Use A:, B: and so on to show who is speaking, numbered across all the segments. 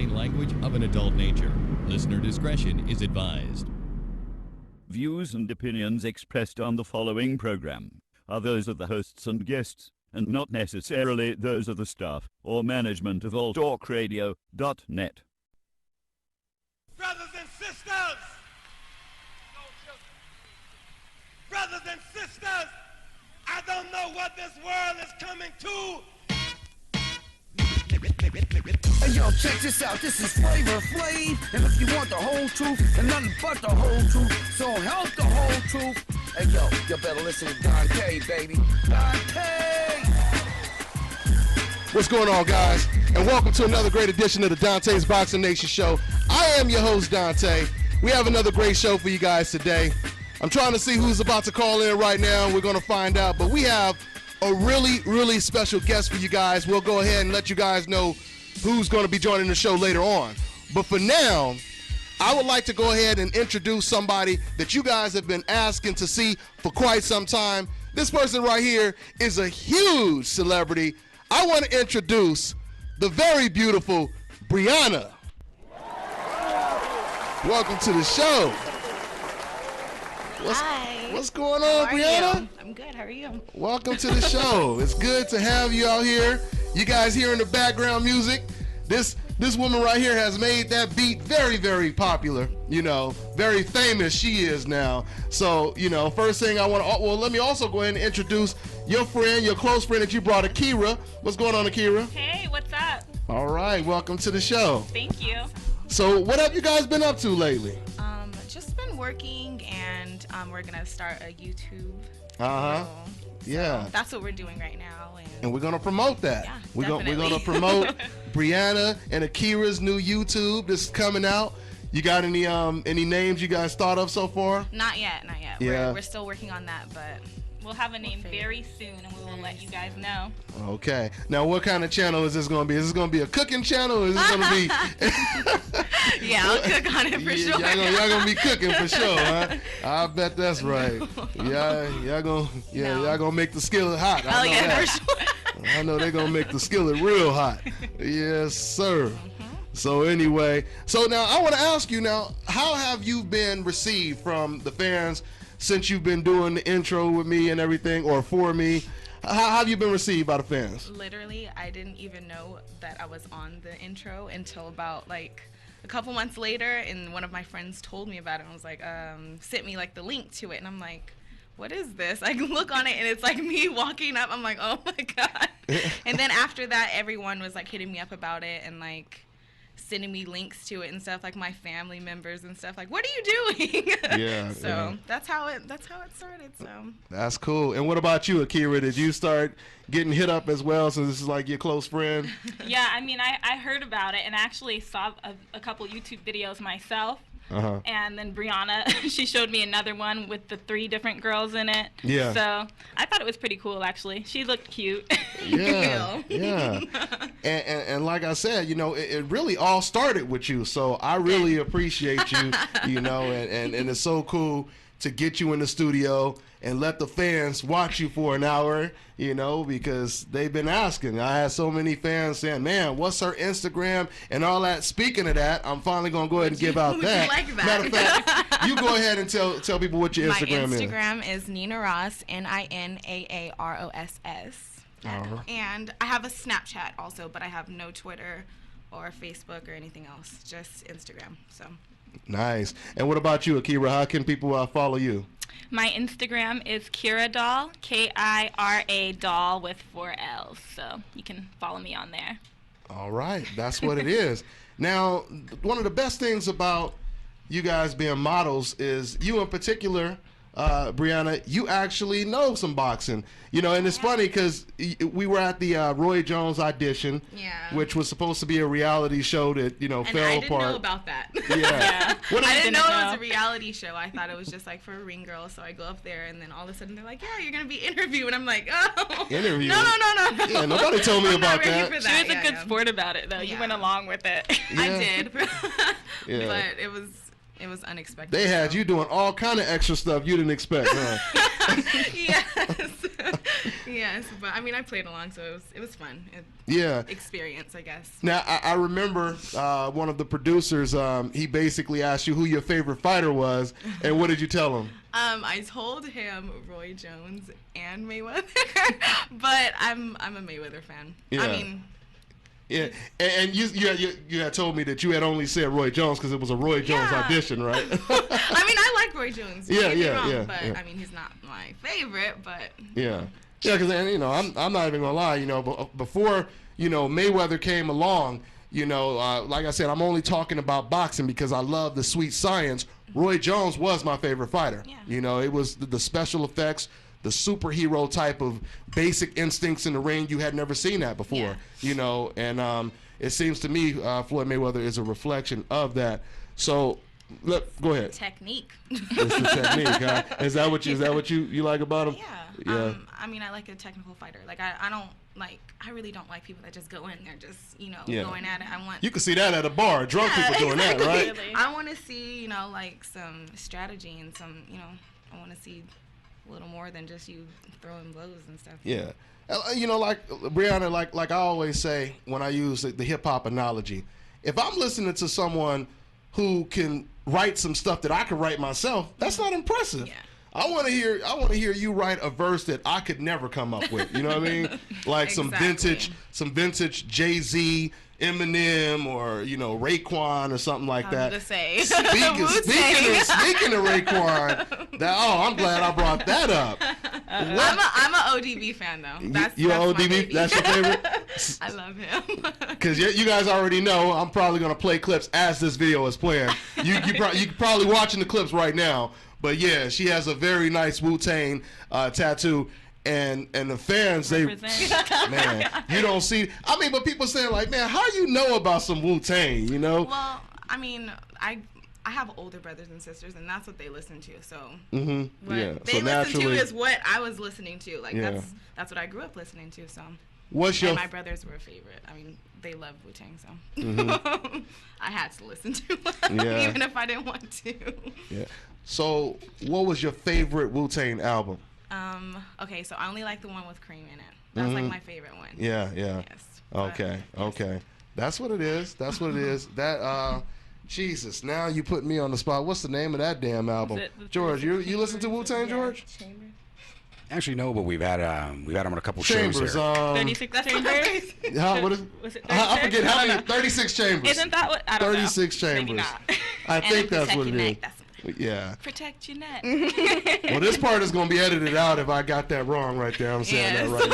A: contain language of an adult nature. Listener discretion is advised.
B: Views and opinions expressed on the following program are those of the hosts and guests, and not necessarily those of the staff or management of alltalkradio.net.
C: Brothers and sisters! Brothers and sisters! I don't know what this world is coming to!
D: Hey yo, check this out, this is Flavor Flav, and if you want the whole truth, and nothing but the whole truth, so help the whole truth. Hey yo, you better listen to Dontaes, baby. Dontaes!
E: What's going on, guys? And welcome to another great edition of the Dontaes Boxing Nation Show. I am your host, Dontaes. We have another great show for you guys today. I'm trying to see who's about to call in right now. We're going to find out, but we have a really special guest for you guys. We'll go ahead and let you guys know who's going to be joining the show later on. But for now, I would like to go ahead and introduce somebody that you guys have been asking to see for quite some time. This person right here is a huge celebrity. I want to introduce the very beautiful Briana. Welcome to the show.
F: Hi.
E: What's going on, Briana?
F: I'm good. How are you?
E: Welcome to the show. It's good to have you out here. You guys hearing the background music? This woman right here has made that beat very popular. You know, very famous she is now. So, you know, first thing I want to, well, let me also go ahead and introduce your friend, your close friend that you brought, Akira. What's going on, Akira?
F: Hey, what's up?
E: All right, welcome to the show.
F: Thank you.
E: So, what have you guys been up to lately?
F: Just been working, and we're gonna start a YouTube.
E: Yeah.
F: That's what we're doing right now.
E: And we're gonna promote that.
F: Yeah,
E: we're
F: definitely.
E: gonna promote Briana and Akira's new YouTube. This is coming out. You got any names you guys thought of so far?
F: Not yet.
E: Yeah.
F: We're still working on that, but we'll have a name very soon, and we will let you guys know.
E: Okay. Now, what kind of channel is this gonna be? Is this gonna be a cooking channel, or is this gonna be?
F: Yeah, I'll cook on it for sure.
E: Y'all gonna be cooking for sure, huh? I bet that's right. Y'all gonna make the skillet hot.
F: Oh yeah, for sure.
E: I know they're gonna make the skillet real hot. Yes, sir. So anyway, so now I want to ask you now, how have you been received from the fans since you've been doing the intro with me and everything, or for me? How have you been received by the fans?
F: Literally, I didn't even know that I was on the intro until about like a couple months later, and one of my friends told me about it, and I was like, sent me like the link to it, and I'm like, what is this? I look on it, and it's like me walking up. I'm like, oh my God. And then after that, everyone was like hitting me up about it and like sending me links to it and stuff, like my family members and stuff, like, what are you doing?
E: Yeah.
F: So
E: yeah.
F: That's how it started. So
E: that's cool. And what about you, Akira? Did you start getting hit up as well, since this is like your close friend?
G: Yeah, I mean, I heard about it and actually saw a couple YouTube videos myself. And then Briana, she showed me another one with the 3 different girls in it.
E: Yeah.
G: So I thought it was pretty cool, actually. She looked cute.
E: Yeah. Yeah. And like I said, you know, it really all started with you. So I really appreciate you, you know, and it's so cool to get you in the studio and let the fans watch you for an hour, you know, because they've been asking. I had so many fans saying, man, what's her Instagram and all that. Speaking of that, I'm finally going to go ahead and give out that.
F: Like that.
E: Matter of fact, you go ahead and tell people what your Instagram is.
F: My Instagram is Nina Ross, NINAAROSS. And I have a Snapchat also, but I have no Twitter or Facebook or anything else, just Instagram. So
E: nice. And what about you, Akira? How can people follow you?
G: My Instagram is Kira Doll, Kira Doll with 4 L's. So you can follow me on there.
E: All right, that's what it is. Now, one of the best things about you guys being models is you in particular, Briana, you actually know some boxing. You know, and it's funny because we were at the Roy Jones audition, which was supposed to be a reality show that, you know,
F: and
E: fell
F: I
E: apart.
F: didn't know about that.
E: Yeah.
F: I didn't know it was a reality show. I thought it was just like for a ring girl. So I go up there, and then all of a sudden they're like, yeah, you're going to be interviewed. And I'm like, oh.
E: Interview?
F: No.
E: Yeah, nobody told me about that.
G: She was a good sport about it, though. You went along with it.
F: I did.
E: Yeah.
F: But it was It was unexpected.
E: They had you doing all kind of extra stuff you didn't expect, huh?
F: Yes, but I mean, I played along, so it was fun. Experience, I guess.
E: Now, I remember one of the producers, he basically asked you who your favorite fighter was, and what did you tell him?
F: I told him Roy Jones and Mayweather, but I'm a Mayweather fan.
E: Yeah.
F: I mean...
E: Yeah, and you had told me that you had only said Roy Jones because it was a Roy Jones audition, right?
F: I mean, I like Roy Jones. But
E: yeah.
F: I mean, he's not my favorite, but
E: yeah, because I'm not even gonna lie. Before Mayweather came along, like I said, I'm only talking about boxing because I love the sweet science. Roy Jones was my favorite fighter. Yeah. It was the special effects. The superhero type of basic instincts in the ring, you had never seen that before, and it seems to me Floyd Mayweather is a reflection of that. So, go ahead.
F: Technique.
E: It's the technique, huh? Is that what you like about him?
F: Yeah. I mean, I like a technical fighter. Like I really don't like people that just go in there just going at it.
E: You can see that at a bar, drunk people doing that, right?
F: I want to see like some strategy and some I want to see a little more than just you throwing blows and stuff.
E: Yeah. Like Briana, like I always say when I use the hip hop analogy, if I'm listening to someone who can write some stuff that I could write myself, that's not impressive. Yeah. I want to hear you write a verse that I could never come up with. You know what I mean? Like
F: Exactly.
E: some vintage Jay-Z, Eminem, or Raekwon or something like that.
F: To say.
E: Speaking of Raekwon, I'm glad I brought that up.
F: I'm a ODB fan though. That's
E: ODB? That's your favorite?
F: I love him.
E: Because you guys already know I'm probably gonna play clips as this video is playing. You probably watching the clips right now. But yeah, she has a very nice Wu-Tang tattoo. And the fans, man, you don't see. I mean, but people saying like, man, how you know about some Wu-Tang,
F: Well, I mean, I have older brothers and sisters, and that's what they listen to. So what they listen to is what I was listening to. Like that's what I grew up listening to. So and my brothers were a favorite. I mean, they love Wu-Tang, so I had to listen to them, even if I didn't want to.
E: Yeah. So, what was your favorite Wu-Tang album?
F: Okay, so I only like the one with Cream in it. That's like my favorite one.
E: Yeah.
F: Yes.
E: Okay. That's what it is. That Jesus, now you put me on the spot. What's the name of that damn album? George, you listen to Wu-Tang, George?
F: Chambers.
H: Actually, no, but we've had him on a couple
E: Chambers,
H: shows here.
G: 36 Chambers?
E: What is?
G: Was it 36?
E: I forget how many. 36 Chambers.
G: Isn't that what? I don't
E: 36
G: know.
E: Chambers.
G: Maybe not.
E: I think that's what it is.
F: Yeah.
G: Protect your neck.
E: Well, this part is going to be edited out if I got that wrong right there. I'm saying that right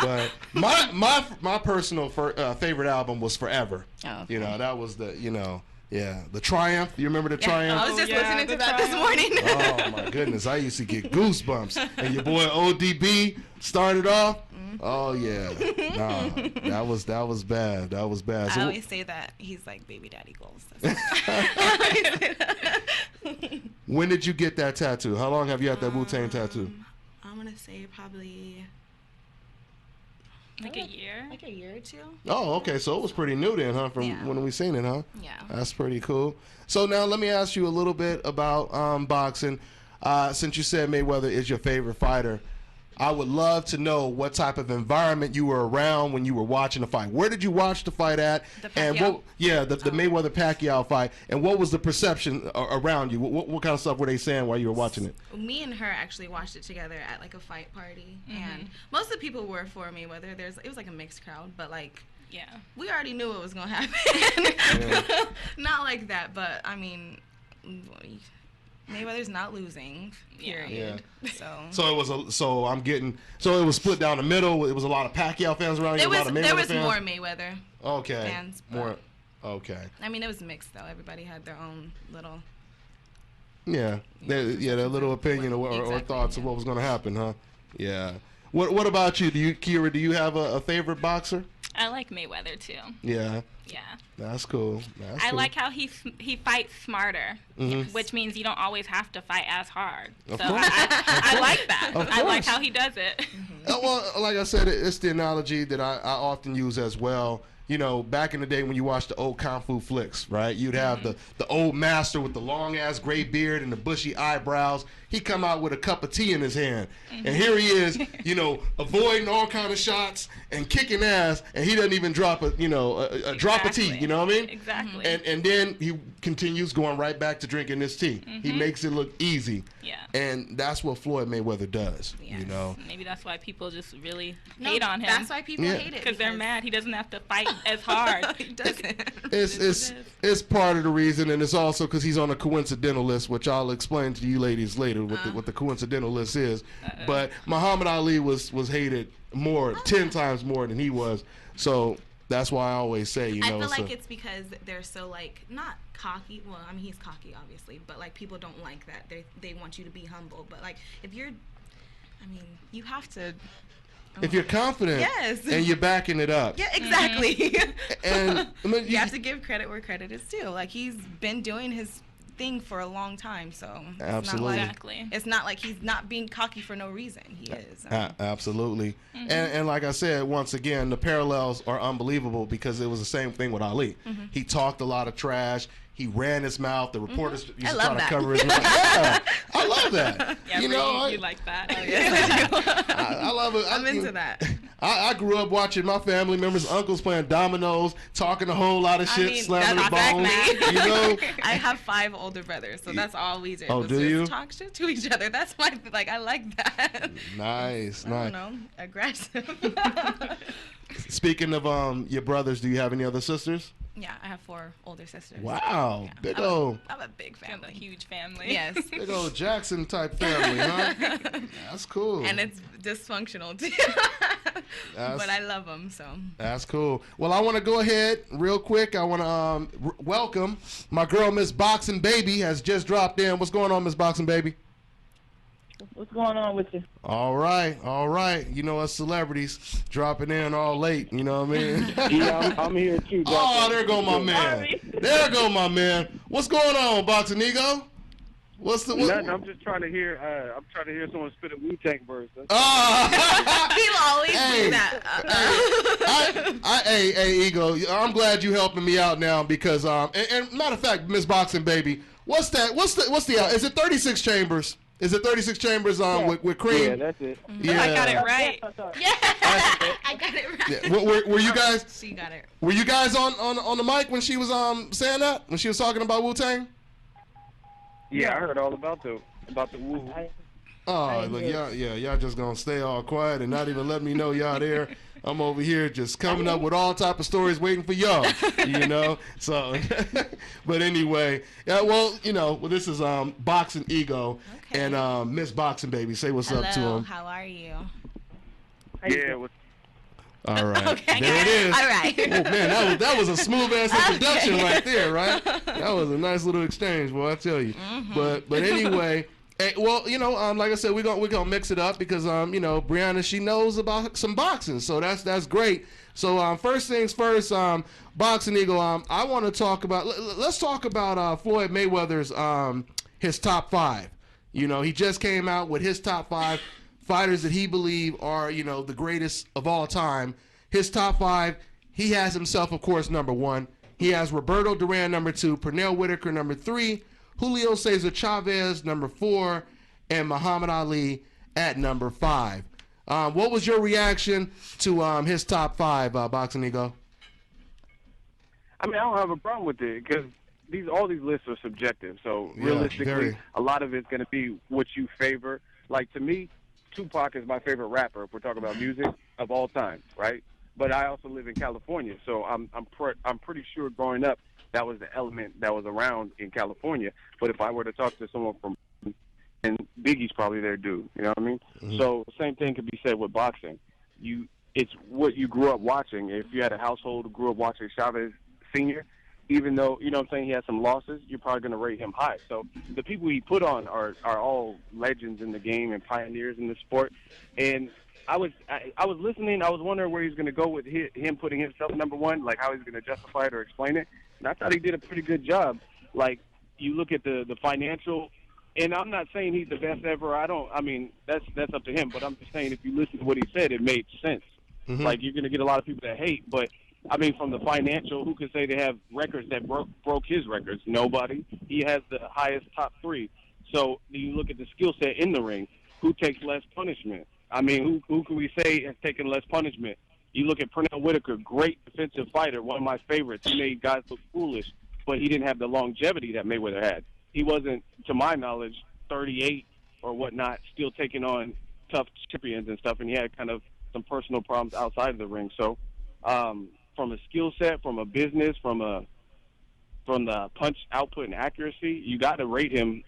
E: now. But my personal favorite album was Forever.
F: Oh, okay.
E: That was the the Triumph. You remember the Triumph?
F: I was just listening to that this morning.
E: Oh my goodness, I used to get goosebumps. And your boy ODB started off. Oh yeah, that was bad. That was bad.
F: I always say that he's like baby daddy goals.
E: When did you get that tattoo? How long have you had that Wu-Tang tattoo?
F: I'm gonna say probably
G: like a year.
F: Like a year or two.
E: Oh, okay. So it was pretty new then, huh? From when we seen it, huh?
F: Yeah.
E: That's pretty cool. So now let me ask you a little bit about boxing. Since you said Mayweather is your favorite fighter, I would love to know what type of environment you were around when you were watching the fight. Where did you watch the fight at?
F: The Pacquiao?
E: And the Mayweather-Pacquiao fight. And what was the perception around you? What kind of stuff were they saying while you were watching it?
F: Me and her actually watched it together at like a fight party, and most of the people were for Mayweather. It was like a mixed crowd, but like we already knew what was gonna happen. Not like that, but I mean, Mayweather's not losing. Period. Yeah.
E: So it was it was split down the middle. It was a lot of Pacquiao fans around.
F: There was more Mayweather.
E: Okay.
F: Fans.
E: More. Okay.
F: I mean, it was mixed though. Everybody had their own little.
E: Yeah. Their little opinion or thoughts of what was going to happen, huh? Yeah. What about you? Kira, do you have a favorite boxer?
G: I like Mayweather too.
E: Yeah.
G: Yeah.
E: That's cool.
G: I like how he fights smarter, which means you don't always have to fight as hard.
E: Of
G: so
E: course.
G: I like that. I like how he does it.
E: Well, like I said, it's the analogy that I often use as well. you know, back in the day when you watched the old Kung Fu flicks, right? You'd have the old master with the long-ass gray beard and the bushy eyebrows. He come out with a cup of tea in his hand. And here he is, you know, avoiding all kind of shots and kicking ass, and he doesn't even drop a, you know, a drop of tea, you know what I mean?
G: Exactly.
E: And then he continues going right back to drinking his tea. He makes it look easy.
G: Yeah.
E: And that's what Floyd Mayweather does,
F: Yes.
E: you know?
G: Maybe that's why people just really hate on him.
F: That's why people hate it.
G: Because they're mad he doesn't have to fight as hard.
F: He doesn't.
E: It's part of the reason, and it's also because he's on a coincidental list, which I'll explain to you ladies later what the coincidental list is. But Muhammad Ali was hated 10 times more than he was. So that's why I always say, you know.
F: I feel like it's because they're so, like, not cocky. Well, I mean, he's cocky, obviously. But, like, people don't like that. They want you to be humble. But, like, if you're, I mean, you have to.
E: If you're confident,
F: yes,
E: and you're backing it up.
F: Yeah, exactly.
E: And I mean,
F: you have to give credit where credit is due. Like, he's been doing his thing for a long time, so
E: absolutely.
F: It's not like he's not being cocky for no reason. He is.
E: Absolutely. And like I said, once again, the parallels are unbelievable because it was the same thing with Ali. He talked a lot of trash. He ran his mouth. The reporters used to try to cover his mouth. Yeah, I love that.
G: Yeah,
E: you know,
G: you like that.
F: Oh, yes,
E: I love it.
F: I'm into that.
E: I grew up watching my family members, uncles playing dominoes, talking a whole lot of shit, slamming the bones. You know,
F: I have 5 older brothers, so that's all we do.
E: Oh, do you?
F: Talk shit to each other. That's my like. I like that.
E: Nice.
F: I don't know, aggressive.
E: Speaking of your brothers, do you have any other sisters?
F: Yeah, I have 4 older sisters.
E: Wow,
F: yeah.
E: big old.
F: I have a big family.
G: A huge family.
F: Yes.
E: Big old Jackson type family, huh? That's cool.
F: And it's dysfunctional too. But I love them, so.
E: That's cool. Well, I want to go ahead real quick. I want to welcome my girl, Ms BoxingBaby, has just dropped in. What's going on, Ms BoxingBaby?
I: What's going on with you?
E: All right. You know us celebrities dropping in all late. You know what I mean?
I: Yeah, I'm here too.
E: Oh, there go my man. There go my man. What's going on, Boxingego?
J: Nothing. I'm just trying to hear. I'm trying to hear someone spit a Wu-Tang verse.
F: He'll always do that.
E: Hey, Ego. I'm glad you helping me out now because and matter of fact, Ms BoxingBaby, what's that? What's the? Is it 36 chambers? Is it 36 chambers with cream?
J: Yeah, that's it.
E: Yeah.
G: I got it right.
F: Yeah, I got it right.
E: Yeah. Were you guys?
F: She got it.
E: Were you guys on the mic when she was saying that? When she was talking about Wu-Tang?
J: Yeah, I heard all about the Wu.
E: Oh, look, y'all just gonna stay all quiet and not even let me know y'all there. I'm over here just coming up with all type of stories waiting for y'all, you know. So, but anyway, yeah. Well, you know, this is Boxingego and Ms BoxingBaby. Say what's up to him.
F: How are you?
J: Yeah.
E: All right.
F: Okay.
E: There it is.
F: All right.
E: Oh man, that was a smooth ass introduction right there, right? That was a nice little exchange, boy. I tell you. But anyway. Hey, well, you know, like I said, we're gonna mix it up because you know, Briana, she knows about some boxing, so that's great. So first things first, Boxingego, I want to talk about. Let's talk about Floyd Mayweather's his top 5. You know, he just came out with his top 5 fighters that he believe are, you know, the greatest of all time. His top 5. He has himself, of course, number 1. He has Roberto Duran number 2, Pernell Whitaker number 3. Julio Cesar Chavez, number 4, and Muhammad Ali at number 5. What was your reaction to his top 5, Boxingego?
J: I mean, I don't have a problem with it because all these lists are subjective. So realistically, a lot of it's going to be what you favor. Like to me, Tupac is my favorite rapper if we're talking about music of all time, right? But I also live in California, so I'm pretty sure growing up, that was the element that was around in California. But if I were to talk to someone from, and Biggie's probably their dude, you know what I mean? So same thing could be said with boxing. It's what you grew up watching. If you had a household who grew up watching Chavez Sr., even though, you know what I'm saying, he had some losses, you're probably going to rate him high. So the people he put on are all legends in the game and pioneers in the sport. And I was listening. I was wondering where he was going to go with him putting himself number 1, like how he's going to justify it or explain it. And I thought he did a pretty good job. Like, you look at the financial, and I'm not saying he's the best ever. I mean, that's up to him. But I'm just saying if you listen to what he said, it made sense. Like, you're going to get a lot of people that hate, but I mean, from the financial, who could say they have records that broke his records? Nobody. He has the highest top 3. So you look at the skill set in the ring. Who takes less punishment? I mean, who can we say has taken less punishment? You look at Pernell Whitaker, great defensive fighter, one of my favorites. He made guys look foolish, but he didn't have the longevity that Mayweather had. He wasn't, to my knowledge, 38 or whatnot, still taking on tough champions and stuff, and he had kind of some personal problems outside of the ring. So from a skill set, from a business, from the punch output and accuracy, you got to rate him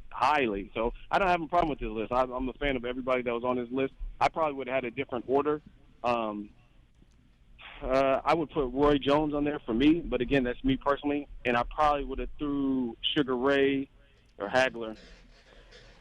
J: highly. So I don't have a problem with this list. I'm a fan of everybody that was on this list. I probably would have had a different order. I would put Roy Jones on there for me, but again, that's me personally, and I probably would have threw Sugar Ray or Hagler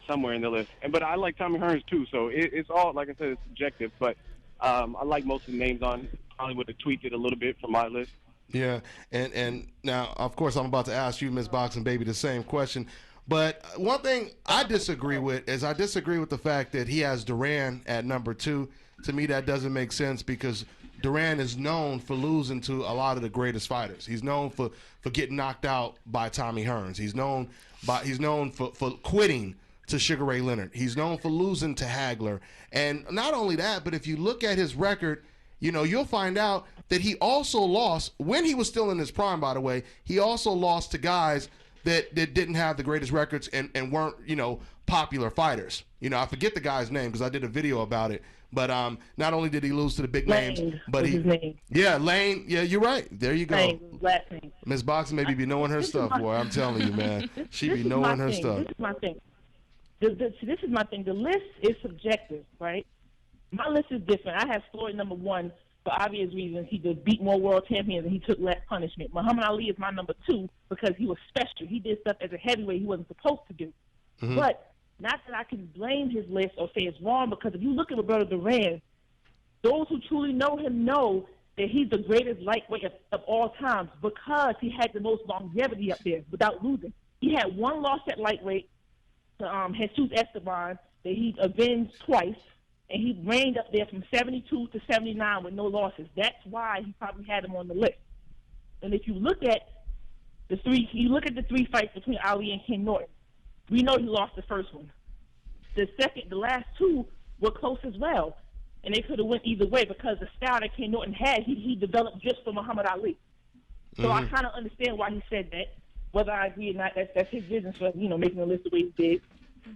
J: somewhere in the list. But I like Tommy Hearns too, so it's all, like I said, it's subjective, but I like most of the names on. Probably would have tweaked it a little bit from my list.
E: Yeah, and now, of course, I'm about to ask you, Ms. BoxingBaby, the same question. But one thing I disagree with is I disagree with the fact that he has Duran at number 2. To me, that doesn't make sense because Duran is known for losing to a lot of the greatest fighters. He's known for getting knocked out by Tommy Hearns. He's known for quitting to Sugar Ray Leonard. He's known for losing to Hagler. And not only that, but if you look at his record, you'll find out that he also lost, when he was still in his prime, by the way, he also lost to guys that didn't have the greatest records and weren't, popular fighters. I forget the guy's name because I did a video about it. But not only did he lose to the big names, but
I: his name.
E: Yeah, Lane. Yeah, you're right. There you go.
I: Lane, last name.
E: Ms. BoxingBaby be knowing her stuff, boy. I'm telling you, man. She be knowing her stuff.
I: This is my thing. This is my thing. The list is subjective, right? My list is different. I have Floyd number 1 for obvious reasons. He did beat more world champions and he took less punishment. Muhammad Ali is my number 2 because he was special. He did stuff as a heavyweight he wasn't supposed to do. Mm-hmm. But not that I can blame his list or say it's wrong, because if you look at Roberto Duran, those who truly know him know that he's the greatest lightweight of all times because he had the most longevity up there without losing. He had one loss at lightweight to Jesus Esteban that he avenged twice, and he reigned up there from 72 to 79 with no losses. That's why he probably had him on the list. And if you look at the 3 fights between Ali and Ken Norton, we know he lost the first one. The last 2 were close as well, and they could have went either way because the style that Ken Norton had, he developed just for Muhammad Ali. So I kind of understand why he said that. Whether I agree or not, that's his business for making the list the way he did.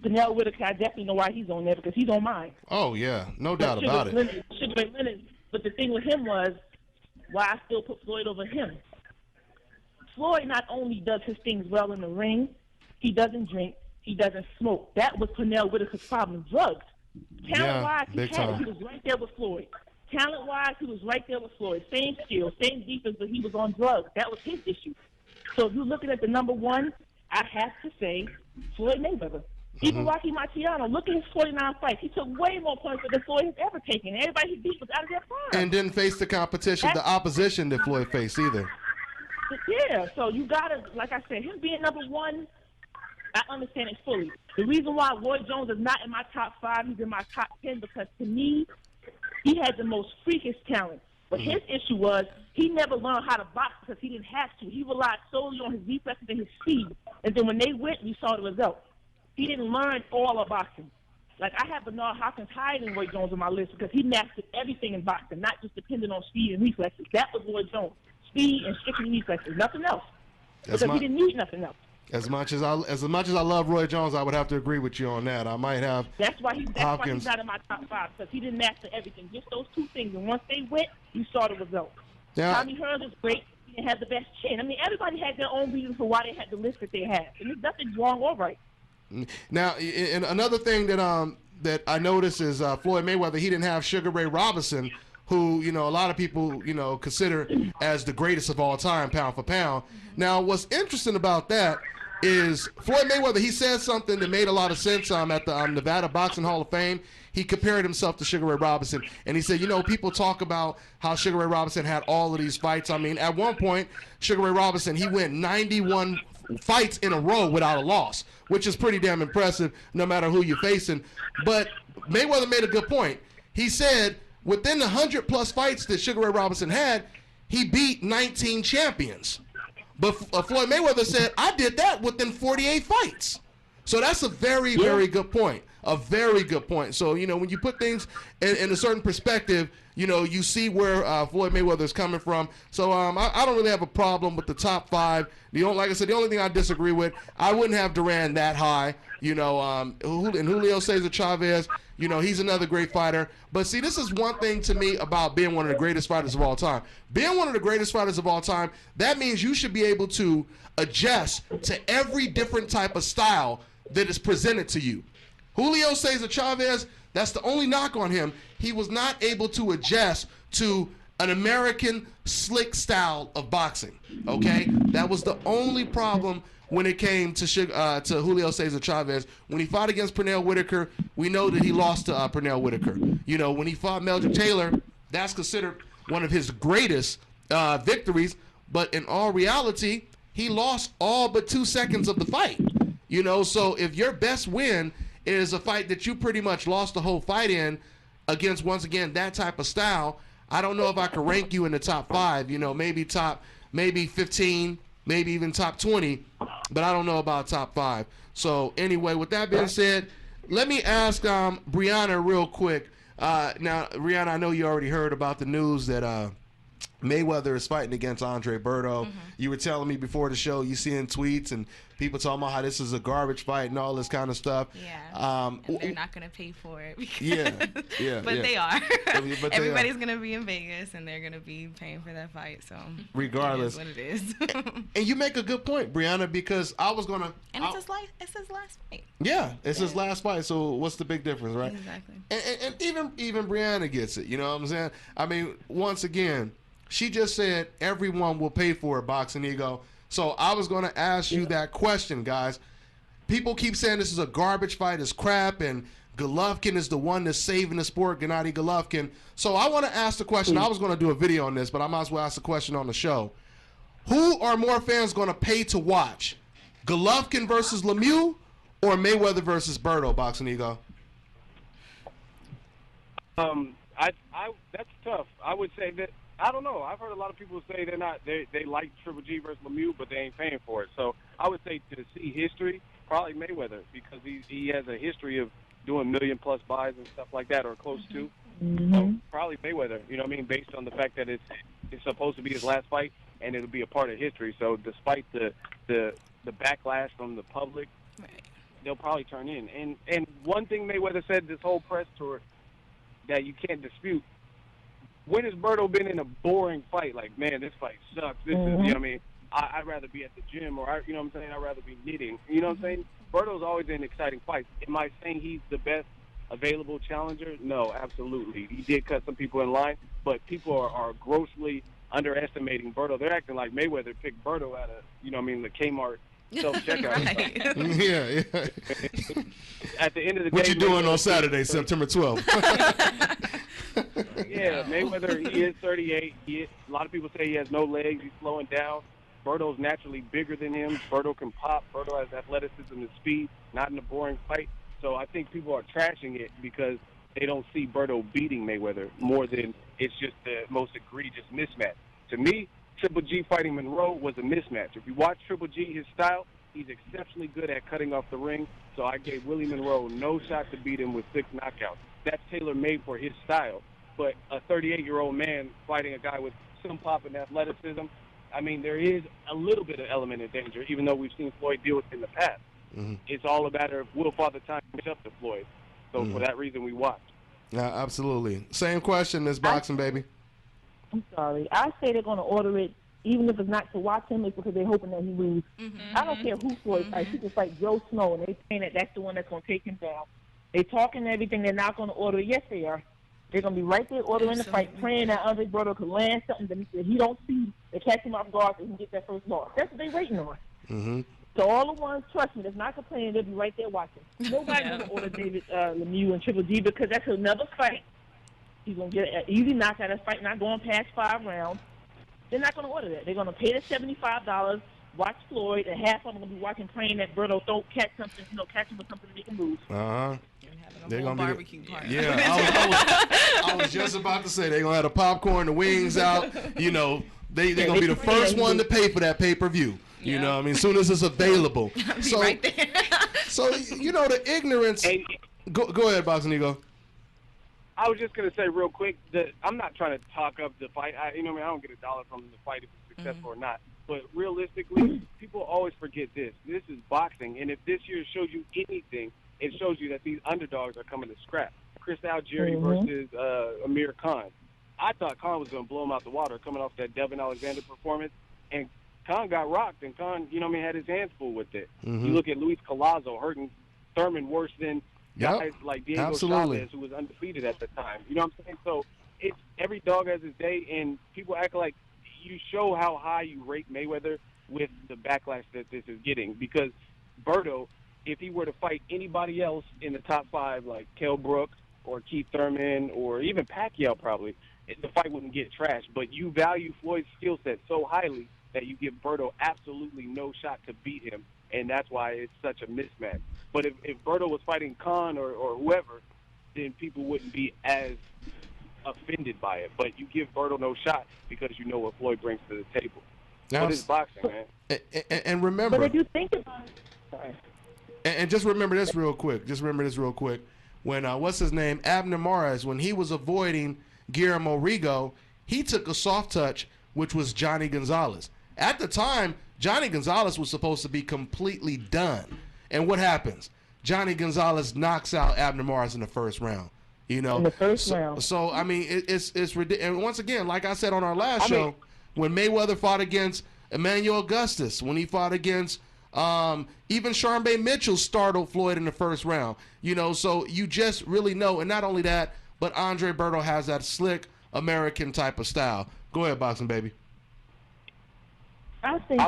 I: Pernell Whitaker, I definitely know why he's on there because he's on mine.
E: Oh yeah, no doubt about it.
I: Sugar Ray Leonard, but the thing with him was why I still put Floyd over him. Floyd not only does his things well in the ring, he doesn't drink, he doesn't smoke. That was Pernell Whitaker's problem, drugs. Talent-wise, he was right there with Floyd. Talent-wise, he was right there with Floyd. Same skill, same defense, but he was on drugs. That was his issue. So if you're looking at the number 1, I have to say Floyd Mayweather. Even Rocky Marciano, look at his 49 fights. He took way more points than Floyd has ever taken. Everybody he beat was out of their prime.
E: And didn't face the competition, the opposition that Floyd faced either.
I: Yeah, so you got to, like I said, him being number 1, I understand it fully. The reason why Roy Jones is not in my top 5, he's in my top 10, because to me, he had the most freakish talent. But his issue was he never learned how to box because he didn't have to. He relied solely on his reflexes and his speed. And then when they went, we saw the result. He didn't learn all of boxing. Like, I have Bernard Hopkins higher than Roy Jones on my list because he mastered everything in boxing, not just depending on speed and reflexes. That was Roy Jones. Speed and strictly reflexes, nothing else. Because he didn't need nothing else.
E: As much as I love Roy Jones, I would have to agree with you on that. I might have.
I: That's why he's not in my top 5, because he didn't master everything. Just those 2 things, and once they went, you saw the result. Yeah. Tommy Hearns is great. He didn't have the best chin. I mean, everybody had their own reasons for why they had the list that they had, and there's nothing wrong or right.
E: Now, and another thing that I noticed is Floyd Mayweather. He didn't have Sugar Ray Robinson, who a lot of people consider as the greatest of all time, pound for pound. Now, what's interesting about that is Floyd Mayweather, he said something that made a lot of sense at the Nevada Boxing Hall of Fame. He compared himself to Sugar Ray Robinson, and he said, people talk about how Sugar Ray Robinson had all of these fights. I mean, at one point, Sugar Ray Robinson, he went 91 fights in a row without a loss, which is pretty damn impressive no matter who you're facing. But Mayweather made a good point. He said within the 100-plus fights that Sugar Ray Robinson had, he beat 19 champions. But Floyd Mayweather said, I did that within 48 fights. So that's a very, very good point. A very good point. So, you know, when you put things in a certain perspective, you know, you see where Floyd Mayweather is coming from. So I don't really have a problem with the top 5. Like I said, the only thing I disagree with, I wouldn't have Duran that high. You know, and Julio Cesar Chavez, you know, he's another great fighter. But see, this is one thing to me about being one of the greatest fighters of all time. Being one of the greatest fighters of all time, that means you should be able to adjust to every different type of style that is presented to you. Julio Cesar Chavez, that's the only knock on him. He was not able to adjust to an American slick style of boxing, okay? That was the only problem when it came to Julio Cesar Chavez. When he fought against Pernell Whitaker, we know that he lost to Pernell Whitaker. You know, when he fought Meldrick Taylor, that's considered one of his greatest victories, but in all reality, he lost all but 2 seconds of the fight. You know, so if your best win is a fight that you pretty much lost the whole fight in against, once again, that type of style, I don't know if I could rank you in the top 5, you know, maybe 15, maybe even top 20, but I don't know about top 5. So anyway, with that being said, let me ask Briana real quick. Now, Briana, I know you already heard about the news that Mayweather is fighting against Andre Berto. Mm-hmm. You were telling me before the show, you seeing tweets and people talking about how this is a garbage fight and all this kind of stuff.
F: Yeah, and they're not going to pay for it.
E: But
F: they are.
E: But
F: everybody's going to be in Vegas and they're going to be paying for that fight. So
E: regardless,
F: it is what it is.
E: And you make a good point, Briana, because I was going to.
F: And it's his last fight.
E: Yeah, it's his last fight. So what's the big difference, right?
F: Exactly.
E: And even Briana gets it. You know what I'm saying? I mean, once again, she just said everyone will pay for it, Boxingego. So I was going to ask you that question, guys. People keep saying this is a garbage fight, it's crap, and Golovkin is the one that's saving the sport, Gennady Golovkin. So I want to ask the question. I was going to do a video on this, but I might as well ask the question on the show. Who are more fans going to pay to watch? Golovkin versus Lemieux or Mayweather versus Berto, Boxingego?
J: That's tough. I would say that, I don't know. I've heard a lot of people say they like Triple G versus Lemieux, but they ain't paying for it. So I would say to see history, probably Mayweather, because he has a history of doing million-plus buys and stuff like that, or close to.
I: Mm-hmm.
J: So probably Mayweather, you know what I mean, based on the fact that it's supposed to be his last fight and it'll be a part of history. So despite the backlash from the public, they'll probably turn in. And one thing Mayweather said this whole press tour that you can't dispute, when has Berto been in a boring fight? Like, man, this fight sucks. This is, you know what I mean? I'd rather be at the gym, or, you know what I'm saying? I'd rather be knitting. You know what I'm saying? Berto's always in exciting fights. Am I saying he's the best available challenger? No, absolutely. He did cut some people in line, but people are grossly underestimating Berto. They're acting like Mayweather picked Berto out of, you know what I mean, the Kmart self-checkout.
E: Yeah.
J: At the end of the day,
E: what you doing on Saturday, September 12th?
J: Yeah, Mayweather, he is 38. A lot of people say he has no legs. He's slowing down. Berto's naturally bigger than him. Berto can pop. Berto has athleticism and speed, not in a boring fight. So I think people are trashing it because they don't see Berto beating Mayweather more than it's just the most egregious mismatch. To me, Triple G fighting Monroe was a mismatch. If you watch Triple G, his style, he's exceptionally good at cutting off the ring. So I gave Willie Monroe no shot to beat him with 6 knockouts. That's tailor-made for his style. But a 38-year-old man fighting a guy with some pop and athleticism, I mean, there is a little bit of element of danger, even though we've seen Floyd deal with it in the past. Mm-hmm. It's all a matter of will Father Time catch up to Floyd. So for that reason, we watch.
E: Yeah, absolutely. Same question, Ms. BoxingBaby.
I: I'm sorry. I say they're going to order it, even if it's not to watch him, it's because they're hoping that he loses. Mm-hmm. I don't care who Floyd fights. He can fight Joe Snow, and they're saying that that's the one that's going to take him down. They're talking and everything. They're not going to order it. Yes, they are. They're going to be right there ordering the fight, praying that Andre Berto could land something that he don't see to catch him off guard so he can get that first loss. That's what they're waiting on.
E: Mm-hmm.
I: So all the ones, trust me, that's not complaining, they'll be right there watching. Nobody's going to order David Lemieux and Triple G because that's another fight. He's going to get an easy knockout. That fight not going past 5 rounds. They're not going to order that. They're going to pay the $75, watch Floyd, and half of them are going to be watching, praying that Berto don't catch something, catch him with something that he can lose.
E: Uh-huh.
F: They're going to barbecue party.
E: Yeah, I was just about to say they're going to have the popcorn, the wings out, They're going to be the first one to pay for that pay-per-view. You know what I mean? As soon as it's available. So,
F: right there.
E: So, you know, the ignorance.
J: Hey,
E: go ahead, Boxingego.
J: I was just going to say real quick that I'm not trying to talk up the fight. I don't get $1 from the fight if it's successful or not. But realistically, people always forget this. This is boxing. And if this year shows you anything, it shows you that these underdogs are coming to scrap. Chris Algieri versus Amir Khan. I thought Khan was going to blow him out the water coming off that Devin Alexander performance. And Khan got rocked, and Khan, had his hands full with it. You look at Luis Collazo hurting Thurman worse than guys like Diego Chavez, who was undefeated at the time. You know what I'm saying? So it's every dog has his day, and people act like you show how high you rate Mayweather with the backlash that this is getting. Because Berto, if he were to fight anybody else in the top 5, like Kell Brook or Keith Thurman or even Pacquiao probably, the fight wouldn't get trashed. But you value Floyd's skill set so highly that you give Berto absolutely no shot to beat him, and that's why it's such a mismatch. But if Berto was fighting Khan or whoever, then people wouldn't be as offended by it. But you give Berto no shot because you know what Floyd brings to the table. But it's boxing, man.
E: And remember.
I: But if you think about it, sorry.
E: And just remember this real quick. When, what's his name, Abner Mares, when he was avoiding Guillermo Rigo, he took a soft touch, which was Johnny Gonzalez. At the time, Johnny Gonzalez was supposed to be completely done. And what happens? Johnny Gonzalez knocks out Abner Mares in the first round. In
I: the first round.
E: So I mean, it's ridiculous. And once again, like I said on our last show, when Mayweather fought against Emmanuel Augustus, when he fought against even Charmaine Mitchell startled Floyd in the first round. So you just really know. And not only that, but Andre Berto has that slick American type of style. Go ahead, Boxing Baby.
I: I think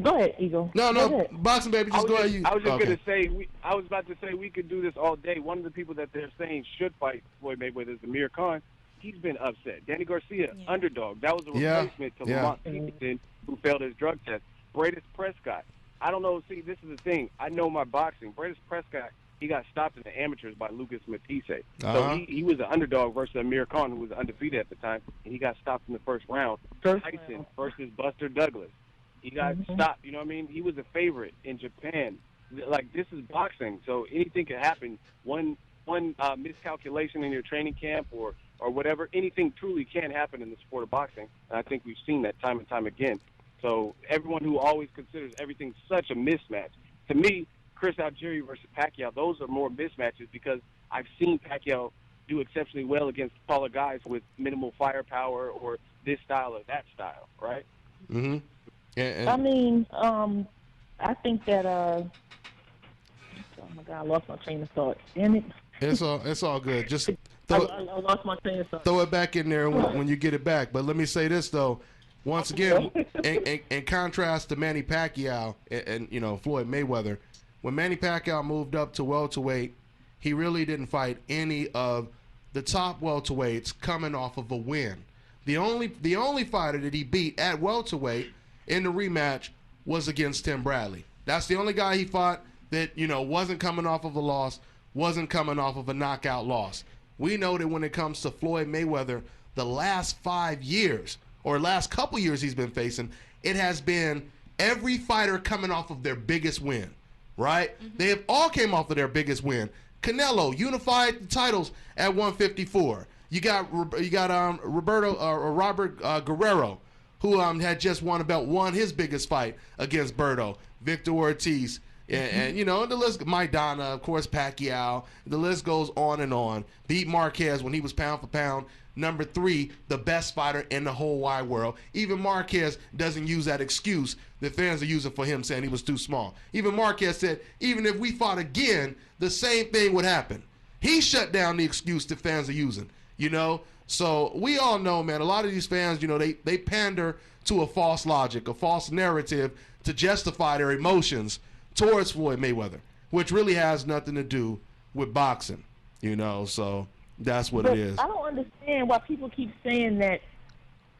I: go ahead, Eagle.
E: No, Boxing Baby, just go ahead.
J: I was just going to say, I was about to say we could do this all day. One of the people that they're saying should fight Floyd Mayweather is Amir Khan. He's been upset. Danny Garcia, underdog. That was a replacement to Lamont Stevenson, who failed his drug test. Bradis Prescott. I don't know. See, this is the thing. I know my boxing. Bradis Prescott, he got stopped in the amateurs by Lucas Matisse. So he was an underdog versus Amir Khan, who was undefeated at the time, and he got stopped in the first round. Tyson versus Buster Douglas. He got stopped. You know what I mean? He was a favorite in Japan. Like, this is boxing, so anything can happen. One miscalculation in your training camp or whatever, anything truly can happen in the sport of boxing. And I think we've seen that time and time again. So everyone who always considers everything such a mismatch, to me, Chris Algieri versus Pacquiao, those are more mismatches because I've seen Pacquiao do exceptionally well against taller guys with minimal firepower or this style or that style, right?
E: Mm-hmm.
I: I mean, I think that oh my God, I lost my train of thought. Damn it.
E: It's all good. Just
I: I lost my train of thought.
E: Throw it back in there when you get it back. But let me say this though, once again, in contrast to Manny Pacquiao and Floyd Mayweather, when Manny Pacquiao moved up to welterweight, he really didn't fight any of the top welterweights coming off of a win. The only fighter that he beat at welterweight in the rematch was against Tim Bradley. That's the only guy he fought that, wasn't coming off of a loss, wasn't coming off of a knockout loss. We know that when it comes to Floyd Mayweather, the last 5 years, or last couple years he's been facing, it has been every fighter coming off of their biggest win, right? Mm-hmm. They have all came off of their biggest win. Canelo unified the titles at 154. You got Robert Guerrero, who had just won his biggest fight against Berto, Victor Ortiz, and the list, Maidana, of course, Pacquiao, the list goes on and on. Beat Marquez when he was pound for pound, number 3, the best fighter in the whole wide world. Even Marquez doesn't use that excuse that fans are using for him, saying he was too small. Even Marquez said, even if we fought again, the same thing would happen. He shut down the excuse that fans are using, So we all know, man, a lot of these fans, they pander to a false logic, a false narrative to justify their emotions towards Floyd Mayweather, which really has nothing to do with boxing, so that's what it is.
I: I don't understand why people keep saying that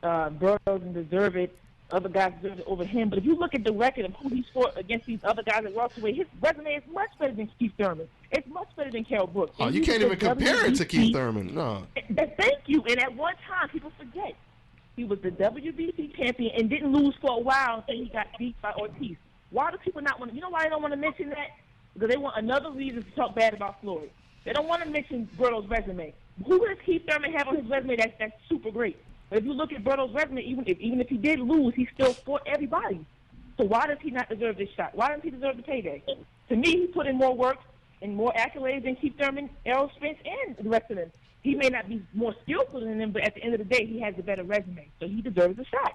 I: Berto doesn't deserve it, other guys deserve it over him. But if you look at the record of who he fought against these other guys at welterweight, his resume is much better than Keith Thurman. It's much better than Kell Brook.
E: You can't even compare it to Keith Thurman. No.
I: Thank you. And at one time, people forget. He was the WBC champion and didn't lose for a while until he got beat by Ortiz. Why do people not want to? You know why they don't want to mention that? Because they want another reason to talk bad about Floyd. They don't want to mention Berto's resume. Who does Keith Thurman have on his resume that's super great? But if you look at Berto's resume, even if he did lose, he still fought everybody. So why does he not deserve this shot? Why doesn't he deserve the payday? To me, he put in more work and more accolades than Keith Thurman, Errol Spence, and the rest of them. He may not be more skillful than them, but at the end of the day, he has a better resume, so he deserves a shot.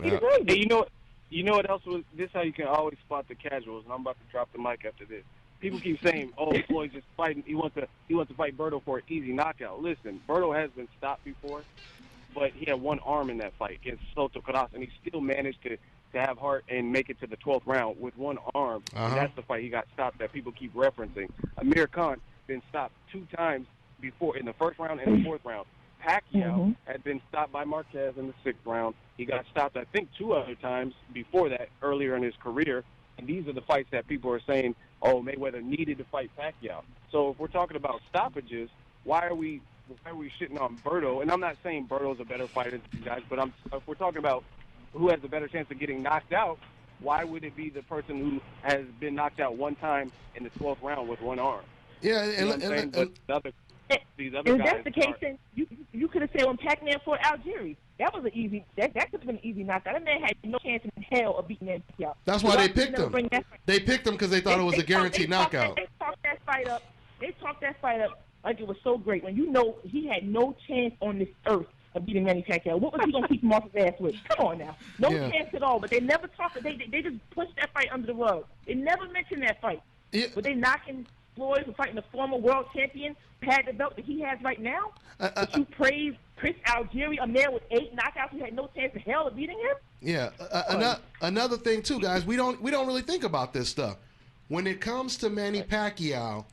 I: He deserves it.
J: Hey, you know what else was? This is how you can always spot the casuals. And I'm about to drop the mic after this. People keep saying, "Oh, Floyd's just fighting. He wants to fight Berto for an easy knockout." Listen, Berto has been stopped before, but he had one arm in that fight against Soto Karass, and he still managed to have heart and make it to the 12th round with one arm. And that's the fight he got stopped that people keep referencing. Amir Khan been stopped 2 times before, in the 1st round and the 4th round. Pacquiao had been stopped by Marquez in the 6th round. He got stopped, I think, 2 other times before that, earlier in his career. And these are the fights that people are saying, oh, Mayweather needed to fight Pacquiao. So if we're talking about stoppages, why are we shitting on Berto? And I'm not saying Berto's a better fighter than these guys, but if we're talking about who has a better chance of getting knocked out, why would it be the person who has been knocked out 1 time in the 12th round with 1 arm?
E: Yeah,
J: you know what I'm saying? But these other
I: if
J: guys
I: that's the case, then you could have said when Pac-Man fought Algieri, that was an easy. That could have been an easy knockout. That man had no chance in hell of beating that Pacquiao.
E: That's why they picked him. They picked him because they thought it was a guaranteed knockout.
I: They talked that fight up. They talked that fight up like it was so great. When you know he had no chance on this earth of beating Manny Pacquiao, what was he gonna keep him off his ass with? Come on now, no chance at all. But they never talked. They just pushed that fight under the rug. They never mentioned that fight.
E: Yeah.
I: But they knocking Floyd for fighting the former world champion, had the belt that he has right now. But you praise Chris Algieri, a man with 8 knockouts who had no chance in hell of beating him.
E: Yeah. Another thing too, guys. We don't really think about this stuff. When it comes to Manny Pacquiao,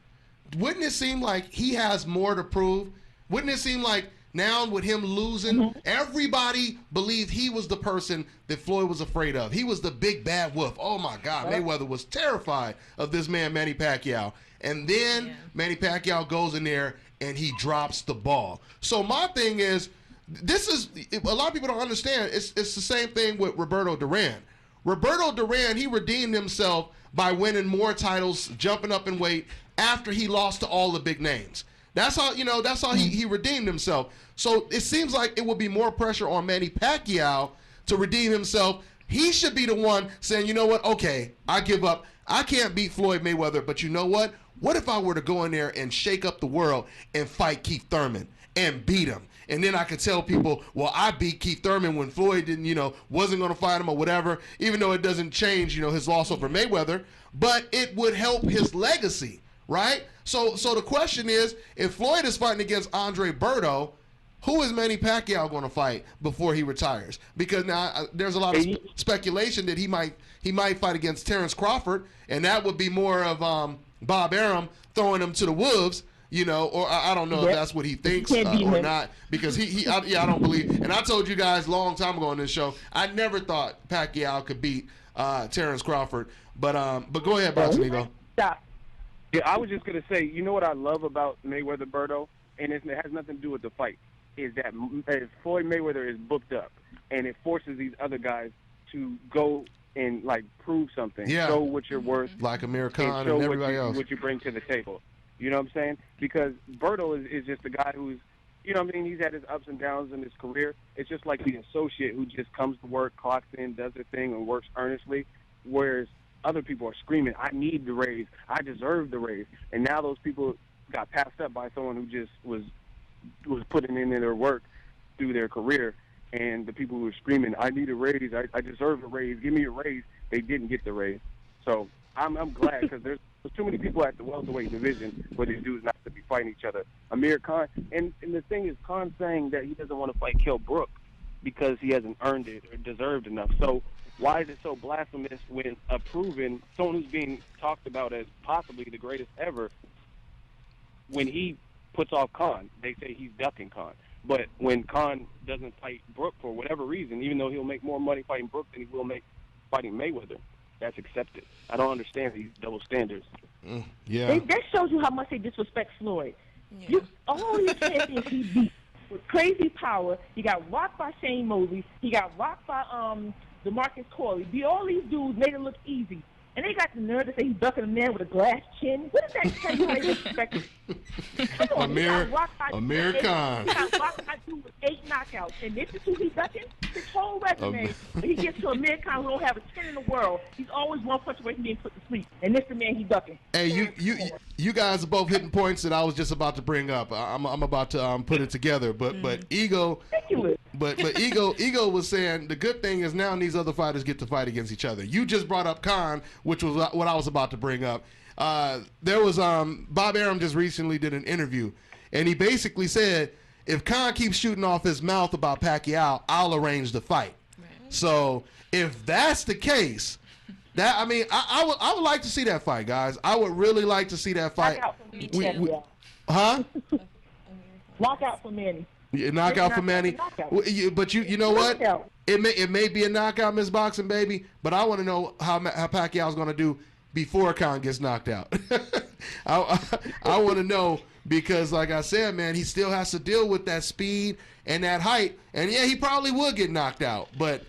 E: wouldn't it seem like he has more to prove? Wouldn't it seem like now with him losing, everybody believed he was the person that Floyd was afraid of. He was the big bad wolf. Oh my God, Mayweather was terrified of this man, Manny Pacquiao. And then Manny Pacquiao goes in there and he drops the ball. So my thing is, this is, a lot of people don't understand, it's the same thing with Roberto Duran. Roberto Duran, he redeemed himself by winning more titles, jumping up in weight after he lost to all the big names. That's how, he redeemed himself. So it seems like it would be more pressure on Manny Pacquiao to redeem himself. He should be the one saying, you know what, okay, I give up. I can't beat Floyd Mayweather, but you know what? What if I were to go in there and shake up the world and fight Keith Thurman and beat him? And then I could tell people, well, I beat Keith Thurman when Floyd didn't, wasn't going to fight him or whatever, even though it doesn't change, his loss over Mayweather, but it would help his legacy, right? So the question is, if Floyd is fighting against Andre Berto, who is Manny Pacquiao going to fight before he retires? Because now there's a lot of speculation that he might fight against Terrence Crawford, and that would be more of Bob Arum throwing him to the wolves, or I don't know if that's what he thinks or not, because I don't believe. And I told you guys a long time ago on this show, I never thought Pacquiao could beat Terrence Crawford. But go ahead, Boxingego.
I: Stop.
J: Yeah, I was just gonna say, you know what I love about Mayweather-Berto, and it has nothing to do with the fight, is that Floyd Mayweather is booked up, and it forces these other guys to go and prove something, show what you're worth,
E: like Amir Khan and everybody else,
J: what you bring to the table. You know what I'm saying? Because Berto is just a guy who's, he's had his ups and downs in his career. It's just like the associate who just comes to work, clocks in, does their thing, and works earnestly, whereas other people are screaming, I need the raise, I deserve the raise. And now those people got passed up by someone who just was putting in their work through their career. And the people who were screaming, I need a raise, I deserve a raise, give me a raise, they didn't get the raise. So I'm glad, because there's too many people at the welterweight division where these dudes not to be fighting each other. Amir Khan, and the thing is, Khan saying that he doesn't want to fight Kell Brook because he hasn't earned it or deserved enough. So why is it so blasphemous when approving someone who's being talked about as possibly the greatest ever, when he puts off Khan, they say he's ducking Khan. But when Khan doesn't fight Brook for whatever reason, even though he'll make more money fighting Brook than he will make fighting Mayweather, that's accepted. I don't understand these double standards.
E: Yeah.
I: That shows you how much they disrespect Floyd. Yeah. All these champions he beat, with crazy power. He got rocked by Shane Mosley. He got rocked by DeMarcus Corley. All these dudes made it look easy. And they got the nerve to say he's ducking a man with a glass chin. What does that tell you how they expect it? Come on,
E: Amir Khan.
I: He got rocked by dude with 8 knockouts. And this is who he's ducking? His whole resume. He gets to Amir Khan, who don't have a chin in the world. He's always one punch away from being put to sleep. And this the man he's ducking.
E: Hey, you guys are both hitting points that I was just about to bring up. I'm about to put it together. But Ego...
I: Ridiculous.
E: But Ego was saying the good thing is now these other fighters get to fight against each other. You just brought up Khan, which was what I was about to bring up. There was Bob Arum just recently did an interview, and he basically said if Khan keeps shooting off his mouth about Pacquiao, I'll arrange the fight. Right. So if that's the case, I would like to see that fight, guys. I would really like to see that fight. Huh?
I: Lockout for Manny.
E: Knockout for Manny, but you know what? It may be a knockout, Ms. BoxingBaby, but I want to know how Pacquiao's going to do before Khan gets knocked out. I want to know because, like I said, man, he still has to deal with that speed and that height, and yeah, he probably would get knocked out, but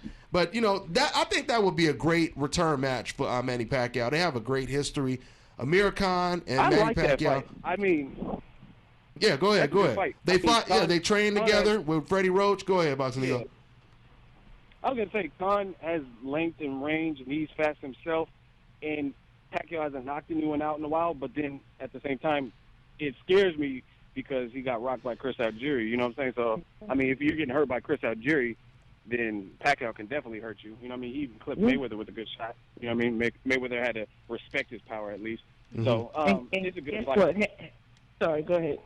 E: you know that I think that would be a great return match for Manny Pacquiao. They have a great history, Amir Khan and Manny Pacquiao.
J: I mean.
E: Yeah, go ahead.
J: Fight.
E: They fought. Yeah, they trained together with Freddie Roach. Go ahead, Boxingego.
J: Yeah. I was gonna say Khan has length and range, and he's fast himself. And Pacquiao hasn't knocked anyone out in a while. But then at the same time, it scares me because he got rocked by Chris Algieri. You know what I'm saying? So I mean, if you're getting hurt by Chris Algieri, then Pacquiao can definitely hurt you. You know what I mean? He even clipped Mayweather with a good shot. You know what I mean? Mayweather had to respect his power at least. Mm-hmm. So it's a good fight.
I: Sorry, go ahead.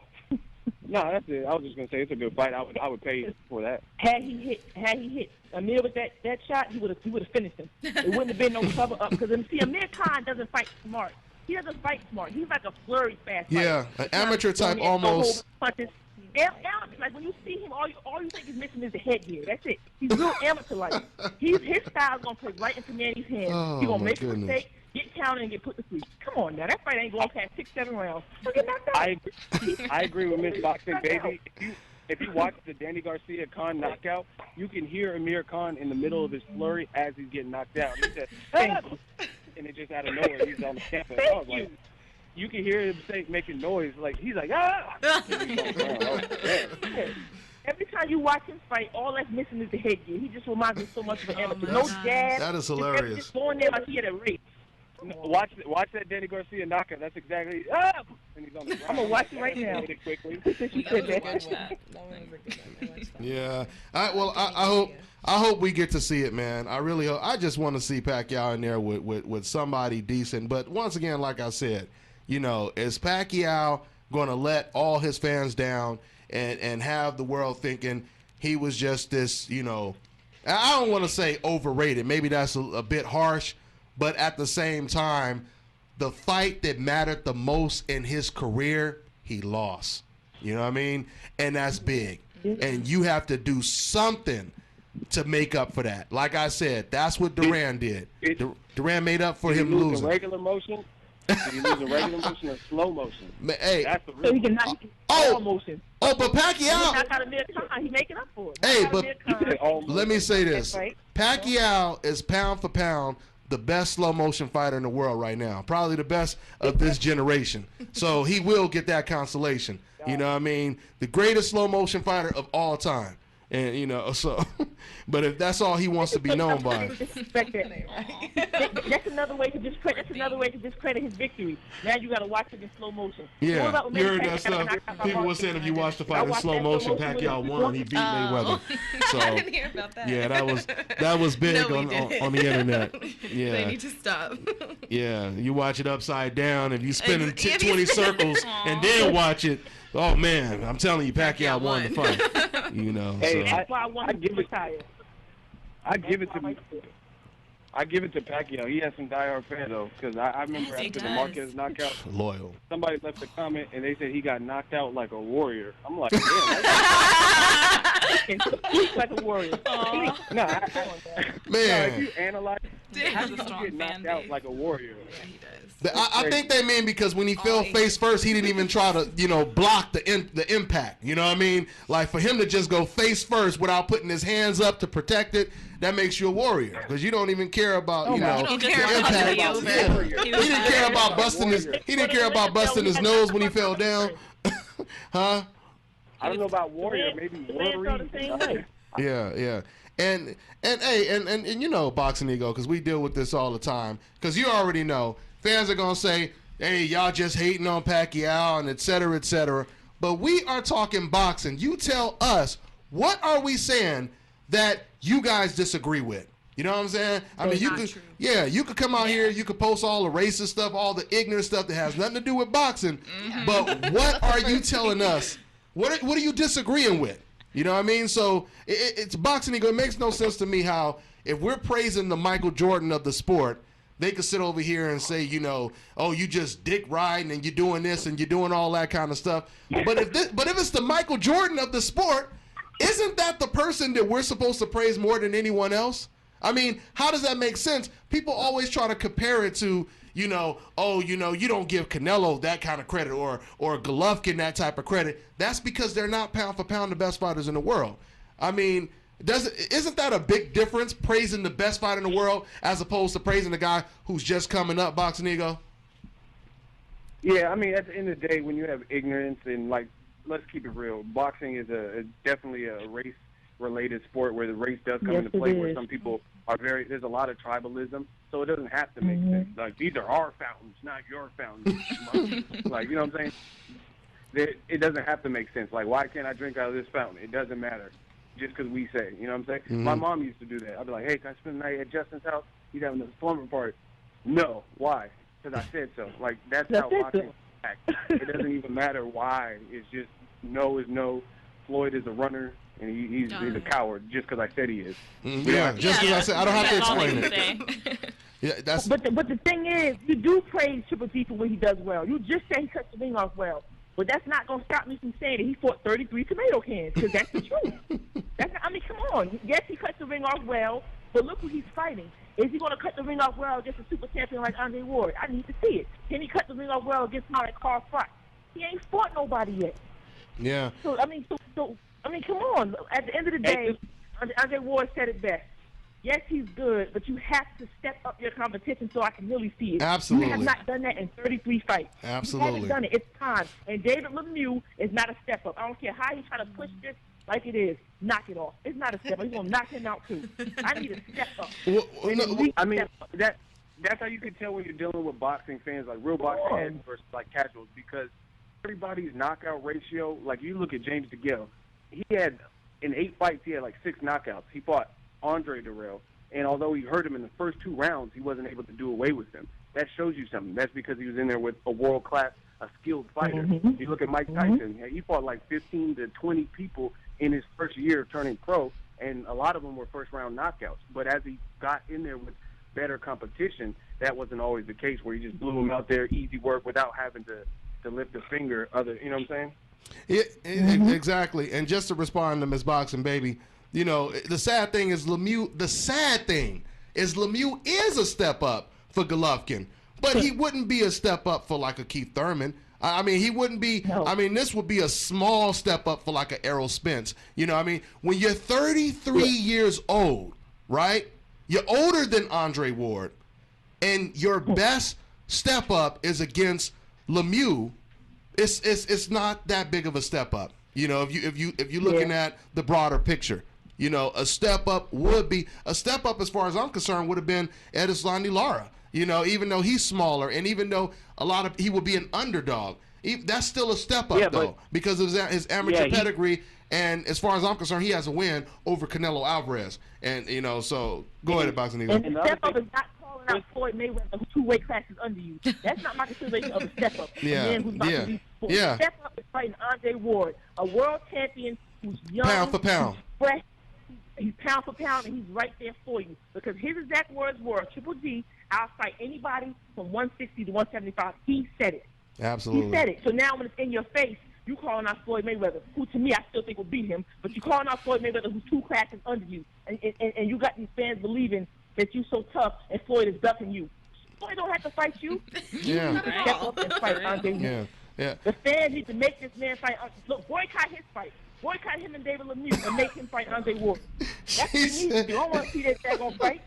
J: No, that's it. I was just gonna say it's a good fight. I would pay for that.
I: Had he hit Amir with that shot, he would have finished him. It wouldn't have been no cover up because Amir Khan doesn't fight smart. He doesn't fight smart. He's like a flurry fast fighter.
E: Yeah, an amateur type almost.
I: Punches. Amateur, like when you see him, all you think is missing is the headgear. That's it. He's real amateur-like. His style's gonna play right into Manny's hands.
E: Oh,
I: he's gonna make a mistake, get counted, and get put to sleep. Come on now, that fight ain't going past 6-7 rounds.
J: I agree with Ms. BoxingBaby. If you watch the Danny Garcia Khan knockout, you can hear Amir Khan in the middle of his flurry as he's getting knocked out. He said, and it just out of nowhere he's on the campus. I was like, you can hear him making noise like he's like
I: Every time you watch him fight, all that's missing is the headgear. He just reminds me so much of an amateur. No jab.
E: That is hilarious.
I: Just going there like he had a race.
J: Watch that Danny Garcia knockout. That's exactly. And he's on the ground.
I: I'm gonna watch it right now.
J: Quickly.
E: Yeah. I hope we get to see it, man. I really hope. I just want to see Pacquiao in there with somebody decent. But once again, like I said, you know, is Pacquiao going to let all his fans down and have the world thinking he was just this, you know, I don't want to say overrated. Maybe that's a bit harsh. But at the same time, the fight that mattered the most in his career, he lost. You know what I mean? And that's big. And you have to do something to make up for that. Like I said, that's what Duran did. Duran made up for him losing.
J: Regular motion? Did he lose a regular motion or slow motion?
E: Hey,
J: that's the real.
I: So he can knock slow motion.
E: Oh, but Pacquiao.
I: He making up for it.
E: Hey, but let me say this: Pacquiao is pound for pound the best slow motion fighter in the world right now. Probably the best of this generation. So he will get that consolation. You know what I mean? The greatest slow motion fighter of all time. And, you know, so, but if that's all he wants to be known by.
I: That's another way to discredit his victory. Now you got to watch it in slow motion.
E: Yeah, you heard that stuff. People were saying if you watch the fight in slow motion, Pacquiao won. He beat Mayweather. So,
F: I didn't hear about that.
E: Yeah, that was big on the internet. Yeah,
F: they need to stop.
E: Yeah, you watch it upside down. If you spin in 20 circles and then watch it. Oh man, I'm telling you, Pacquiao won the fight. You know,
J: hey,
E: so.
I: That's why I want to retire.
J: I give it to Pacquiao. He has some diehard fans though, because I remember after the Marquez knockout,
E: loyal.
J: Somebody left a comment and they said he got knocked out like a warrior. I'm like, damn.
I: Like a warrior.
J: Man, if you analyze,
G: has a strong fan
J: knocked
G: base.
J: out like a warrior.
F: Yeah, he does.
E: I think they mean because when he fell face first, he didn't even try to, block the impact. You know what I mean? Like for him to just go face first without putting his hands up to protect it, that makes you a warrior because you don't even care about,
F: You don't care about
E: impact.
F: the over.
E: Yeah. He didn't care about busting his. He didn't care about busting his nose when he fell down. Huh?
J: I don't know about warrior, maybe warrior.
E: Yeah. And you know, Boxing Ego, because we deal with this all the time. Because you already know, fans are gonna say, "Hey, y'all just hating on Pacquiao and et cetera, et cetera." But we are talking boxing. You tell us, what are we saying that you guys disagree with? You know what I'm saying? I mean, you could come out here, you could post all the racist stuff, all the ignorant stuff that has nothing to do with boxing. But what are you telling us? What are you disagreeing with? You know what I mean? So it's Boxing Ego. It makes no sense to me how if we're praising the Michael Jordan of the sport, they could sit over here and say, oh, you just dick riding and you're doing this and you're doing all that kind of stuff. But if it's the Michael Jordan of the sport, isn't that the person that we're supposed to praise more than anyone else? I mean, how does that make sense? People always try to compare it to, you don't give Canelo that kind of credit or Golovkin that type of credit. That's because they're not pound for pound the best fighters in the world. I mean, isn't that a big difference, praising the best fighter in the world as opposed to praising the guy who's just coming up, Boxing Ego?
J: Yeah, I mean, at the end of the day, when you have ignorance and, let's keep it real, boxing is definitely a race-related sport where the race does come into play, where some people are there's a lot of tribalism, so it doesn't have to make sense. Like, these are our fountains, not your fountains. Like, you know what I'm saying? It doesn't have to make sense. Like, why can't I drink out of this fountain? It doesn't matter. Just because we say, you know what I'm saying?
E: Mm-hmm.
J: My mom used to do that. I'd be like, hey, can I spend the night at Justin's house? He's having a slumber party. No. Why? Because I said so. Like, that's how boxing acts. It doesn't even matter why. It's just no is no. Floyd is a runner, and he's a coward just because I said he is.
E: Just because I said, I don't have to explain it. Yeah,
I: But the thing is, you do praise Triple G for what he does well. You just say he cuts the ring off well. But that's not going to stop me from saying that he fought 33 tomato cans, because that's the truth. Come on. Yes, he cuts the ring off well, but look who he's fighting. Is he going to cut the ring off well against a super champion like Andre Ward? I need to see it. Can he cut the ring off well against someone like Carl Frost? He ain't fought nobody yet.
E: Yeah.
I: So, come on. At the end of the day, Andre Ward said it best. Yes, he's good, but you have to step up your competition so I can really see it.
E: Absolutely.
I: You have not done that in 33 fights.
E: Absolutely.
I: You haven't done it. It's time. And David Lemieux is not a step up. I don't care how he's trying to push this like it is. Knock it off. It's not a step up. He's going to knock him out, too. I need a step up.
J: That's how you can tell when you're dealing with boxing fans, like real boxing fans versus like casuals, because everybody's knockout ratio, like you look at James DeGale, he had, in 8 fights, he had like 6 knockouts. He fought Andre Durrell, and although he hurt him in the first 2 rounds, he wasn't able to do away with him. That shows you something. That's because he was in there with a world-class, a skilled fighter.
I: Mm-hmm.
J: You look at Mike Tyson, he fought like 15 to 20 people in his first year turning pro, and a lot of them were first-round knockouts. But as he got in there with better competition, that wasn't always the case, where he just blew him out there, easy work, without having to lift a finger. You know what I'm saying?
E: Exactly. And just to respond to Ms. BoxingBaby, the sad thing is Lemieux is a step up for Golovkin, but he wouldn't be a step up for like a Keith Thurman. I mean, he wouldn't be. No. I mean, this would be a small step up for like a Errol Spence. You know what I mean? When you're 33 years old, right? You're older than Andre Ward, and your best step up is against Lemieux. It's not that big of a step up. If you're looking at the broader picture. A step up as far as I'm concerned would have been Edeslandi Lara. Even though he's smaller, and even though he would be an underdog, that's still a step up though, because of his amateur pedigree. And as far as I'm concerned, he has a win over Canelo Alvarez. And so go ahead, Boxing Ego.
I: And the step up is not calling out Floyd Mayweather, who's 2 weight classes under you. That's not my consideration of a step up. Step up is fighting Andre Ward, a world champion who's young,
E: pound for pound,
I: fresh. He's pound for pound, and he's right there for you. Because his exact words were, Triple G, I'll fight anybody from 160 to 175. He said it.
E: Absolutely.
I: He said it. So now when it's in your face, you calling out Floyd Mayweather, who to me I still think will beat him, but you calling out Floyd Mayweather, who's 2 classes under you. And you got these fans believing that you so tough and Floyd is ducking you. Floyd don't have to fight you.
E: Yeah.
I: You step up and fight Andre Ward.
E: Yeah. Yeah.
I: The fans need to make this man fight. Look, boycott his fight. Boycott him and David Lemieux and make him fight Andre Ward. That's what he needs to do. I don't want to see that daggone fight.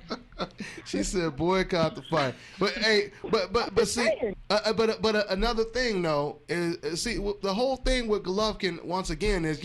E: She said boycott the fight. But hey, but see, but another thing though is see the whole thing with Golovkin once again is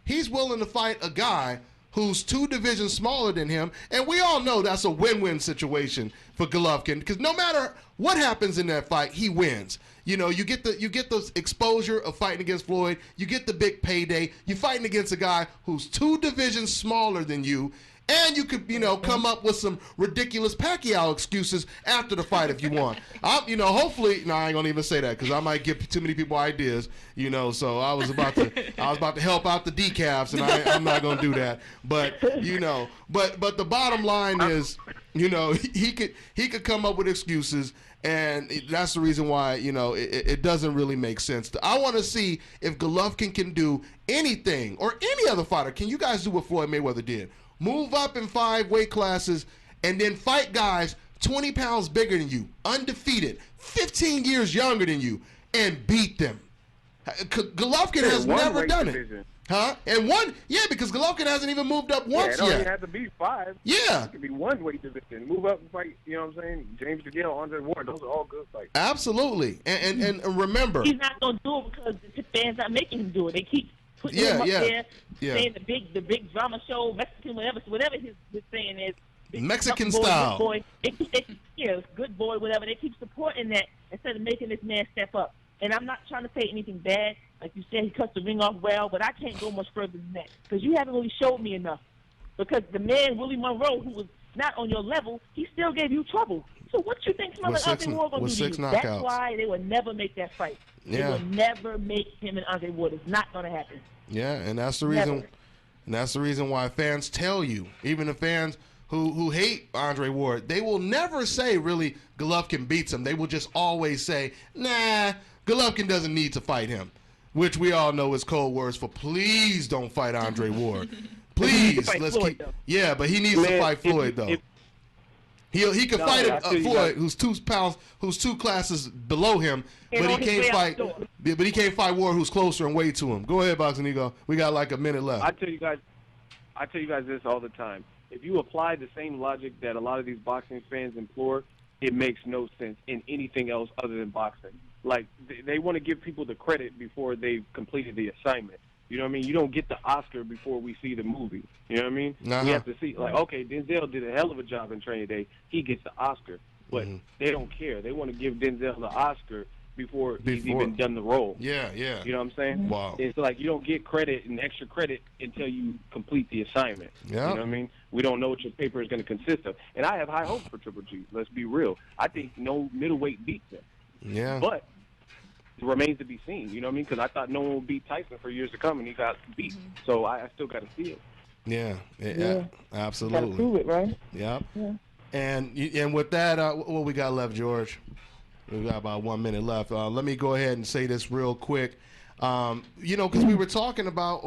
E: he's willing to fight a guy who's 2 divisions smaller than him, and we all know that's a win-win situation for Golovkin because no matter what happens in that fight, he wins. You know, you get the exposure of fighting against Floyd. You get the big payday. You're fighting against a guy who's 2 divisions smaller than you, and you could, come up with some ridiculous Pacquiao excuses after the fight if you want. Hopefully, no, I ain't gonna even say that because I might give too many people ideas. So I was about to help out the decafs, and I'm not gonna do that. But but the bottom line is, he could come up with excuses. And that's the reason why, it doesn't really make sense. I want to see if Golovkin can do anything, or any other fighter. Can you guys do what Floyd Mayweather did? Move up in 5 weight classes and then fight guys 20 pounds bigger than you, undefeated, 15 years younger than you, and beat them. Golovkin has never done it. Huh? And because Golovkin hasn't even moved up once
J: yet.
E: Yeah, it
J: only has to be 5.
E: Yeah.
J: It could be 1 weight division. Move up and fight, you know what I'm saying? James DeGale, Andre Ward, those are all good fights.
E: Absolutely. And remember.
I: He's not going to do it because the fans not making him do it. They keep putting him up there, saying the big drama show, Mexican, whatever his saying is.
E: Mexican style.
I: Good boy. Good boy, whatever. They keep supporting that instead of making this man step up. And I'm not trying to say anything bad. Like you said, he cuts the ring off well, but I can't go much further than that because you haven't really showed me enough. Because the man, Willie Monroe, who was not on your level, he still gave you trouble. So what you think Andre Ward going to do to you? That's why they would never make that fight. They would never make him and Andre Ward. It's not going to happen.
E: Yeah, and that's the reason.
I: Never.
E: And that's the reason why fans tell you, even the fans who hate Andre Ward, they will never say really Golovkin beats him. They will just always say, nah, Golovkin doesn't need to fight him, which we all know is code words for please don't fight Andre Ward. Please, let's Floyd, keep. Though. Yeah, but he needs to fight Floyd though. He could fight Floyd, who's 2 pounds, who's 2 classes below him, but he can't fight. But he can't fight Ward, who's closer in weight to him. Go ahead, Boxingego. We got like a minute left.
J: I tell you guys this all the time. If you apply the same logic that a lot of these boxing fans implore, it makes no sense in anything else other than boxing. Like, they want to give people the credit before they've completed the assignment. You know what I mean? You don't get the Oscar before we see the movie. You know what I mean? We have to see, like, okay, Denzel did a hell of a job in Training Day. He gets the Oscar. But they don't care. They want to give Denzel the Oscar before he's even done the role.
E: Yeah.
J: You know what I'm saying?
E: Wow.
J: It's like you don't get credit and extra credit until you complete the assignment.
E: Yeah.
J: You know what I mean? We don't know what your paper is going to consist of. And I have high hopes for Triple G. Let's be real. I think no middleweight beats him.
E: Yeah.
J: But it remains to be seen. You know what I mean? Because I thought no one would beat Tyson for years to come, and he got beat. So I still got to see it.
E: Yeah. Absolutely.
I: Got to prove it, right?
E: Yep. Yeah. And with that, what we got left, George? We got about 1 minute left. Let me go ahead and say this real quick. Because we were talking about,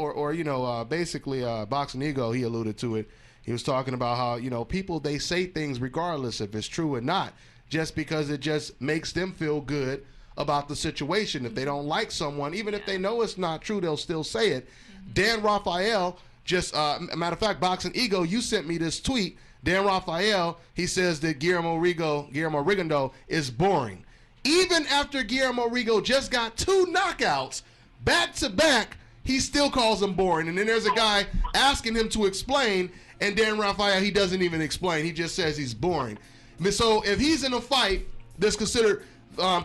E: basically, Boxingego, he alluded to it. He was talking about how, people, they say things regardless if it's true or not, just because it just makes them feel good about the situation. If they don't like someone, even if they know it's not true, they'll still say it. Dan Rafael, matter of fact, Boxingego, you sent me this tweet. Dan Rafael, he says that Guillermo Rigondeaux is boring. Even after Guillermo Rigondeaux just got 2 knockouts back to back, he still calls him boring. And then there's a guy asking him to explain, and Dan Rafael, he doesn't even explain. He just says he's boring. So if he's in a fight that's considered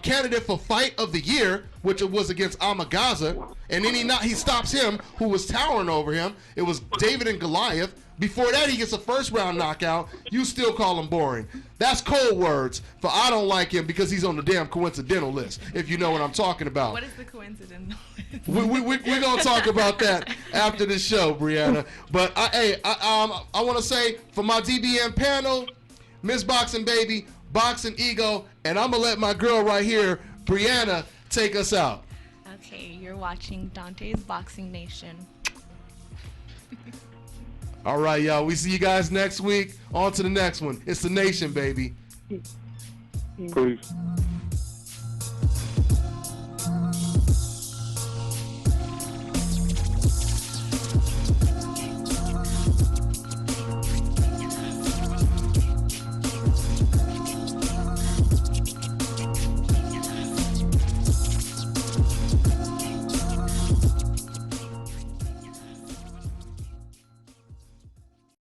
E: candidate for Fight of the Year, which it was against Amagaza, and then he stops him, who was towering over him. It was David and Goliath. Before that, he gets a first-round knockout. You still call him boring. That's code words for I don't like him because he's on the damn coincidental list, if you know what I'm talking about.
F: What is the coincidental list?
E: We're going to talk about that after the show, Briana. But, I want to say, for my DBN panel, Ms BoxingBaby, Boxingego, and I'm going to let my girl right here, Briana, take us out.
F: Okay, you're watching Dontaes Boxing Nation.
E: All right, y'all. We see you guys next week. On to the next one. It's the Nation, baby.
J: Peace.